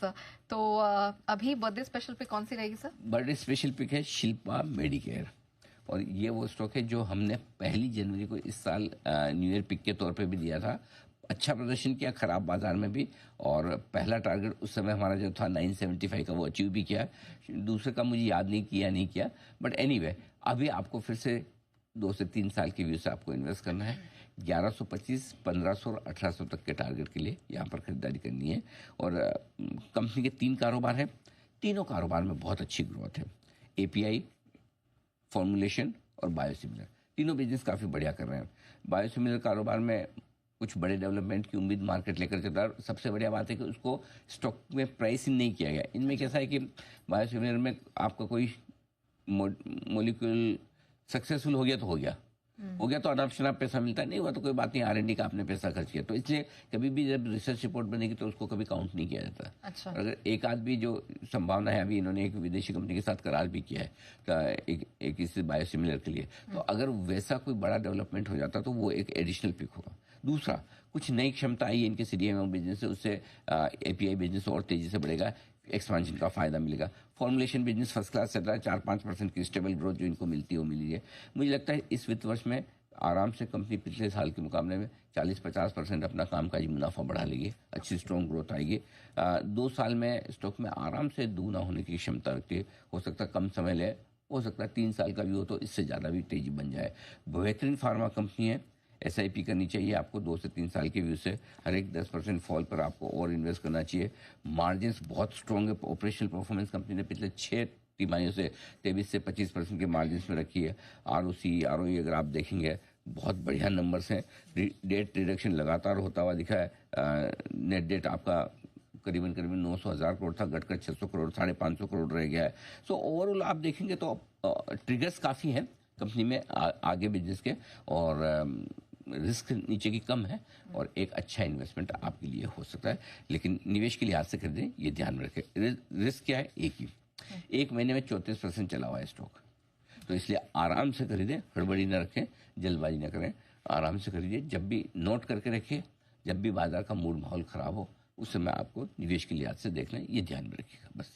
Sir. तो अभी birthday special pick कौन सी रहेगी सर? बर्थडे स्पेशल पिक है शिल्पा मेडिकेयर, और ये वो स्टॉक है जो हमने 1 जनवरी को इस साल न्यू ईयर पिक के तौर पे भी दिया था। अच्छा प्रदर्शन किया खराब बाजार में भी, और पहला टारगेट उस समय हमारा जो था 975 का वो अचीव भी किया। दूसरे का मुझे याद नहीं किया, बट एनीवे अभी आपको फिर से 2 से 3 साल के व्यू से आपको इन्वेस्ट करना है। 1125, 1500 और 1800 तक के टारगेट के लिए यहाँ पर खरीदारी करनी है। और कंपनी के 3 कारोबार हैं, तीनों कारोबार में बहुत अच्छी ग्रोथ है। एपीआई, फॉर्मुलेशन और बायोसिमिलर, तीनों बिजनेस काफ़ी बढ़िया कर रहे हैं। बायोसिमिलर कारोबार में कुछ बड़े डेवलपमेंट की उम्मीद मार्केट लेकर चलता है। सबसे बढ़िया बात है कि उसको स्टॉक में प्राइसिंग नहीं किया गया। इनमें कैसा है कि बायोसिमिलर में आपका कोई मॉलिक्यूल सक्सेसफुल हो गया तो हो गया तो अडॉप्शन आप पैसा मिलता नहीं हुआ तो कोई बात नहीं, R&D का आपने पैसा खर्च किया। तो इसलिए कभी भी जब रिसर्च रिपोर्ट बनेगी तो उसको कभी काउंट नहीं किया जाता। अच्छा। अगर एक आध भी जो संभावना है, अभी इन्होंने एक विदेशी कंपनी के साथ करार भी किया है तो एक इस बायोसिमिलर के लिए, तो अगर वैसा कोई बड़ा डेवलपमेंट हो जाता तो वो एक एडिशनल पिक होगा। दूसरा, कुछ नई क्षमता आई है इनके CDMO बिजनेस से, उससे API बिजनेस और तेजी से बढ़ेगा, एक्सपांशन का फायदा मिलेगा। फॉर्मुलेशन बिजनेस फर्स्ट क्लास चल रहा है, 4-5% की स्टेबल ग्रोथ जो इनको मिलती है वो मिली है। मुझे लगता है इस वित्त वर्ष में आराम से कंपनी पिछले साल के मुकाबले में 40-50% अपना कामकाजी मुनाफा बढ़ा लेगी, अच्छी स्ट्रॉन्ग ग्रोथ आएगी। 2 साल में स्टॉक में आराम से दुगना होने की क्षमता रखती है। हो सकता है कम समय ले, हो सकता है 3 साल का भी हो तो इससे ज़्यादा भी तेजी बन जाए। बेहतरीन फार्मा कंपनी है, SIP करनी चाहिए आपको 2 से 3 साल के व्यू से। हर एक 10% फॉल पर आपको और इन्वेस्ट करना चाहिए। मार्जिन्स बहुत स्ट्रॉन्ग है, ऑपरेशनल परफॉर्मेंस कंपनी ने पिछले 6 तिमाहियों से 23 से 25% के मार्जिन्स में रखी है। ROE अगर आप देखेंगे बहुत बढ़िया नंबर्स हैं। डेट रिडक्शन लगातार होता हुआ दिखा है। नेट डेट आपका करीबन 900,000 करोड़ था, घटकर 600 करोड़, 550 करोड़ रह गया है। सो ओवरऑल आप देखेंगे तो ट्रिगर्स काफ़ी हैं कंपनी में आगे बिजनेस के, और रिस्क नीचे की कम है, और एक अच्छा इन्वेस्टमेंट आपके लिए हो सकता है। लेकिन निवेश के लिहाज से खरीदें, ये ध्यान में रखें। रिस्क क्या है? एक महीने में 34% चला हुआ है स्टॉक, तो इसलिए आराम से खरीदें, हड़बड़ी न रखें, जल्दबाजी न करें, आराम से खरीदिए। जब भी नोट करके रखिए, जब भी बाजार का मूड माहौल खराब हो उस समय आपको निवेश के लिहाज से देखना है, ये ध्यान में रखिएगा बस।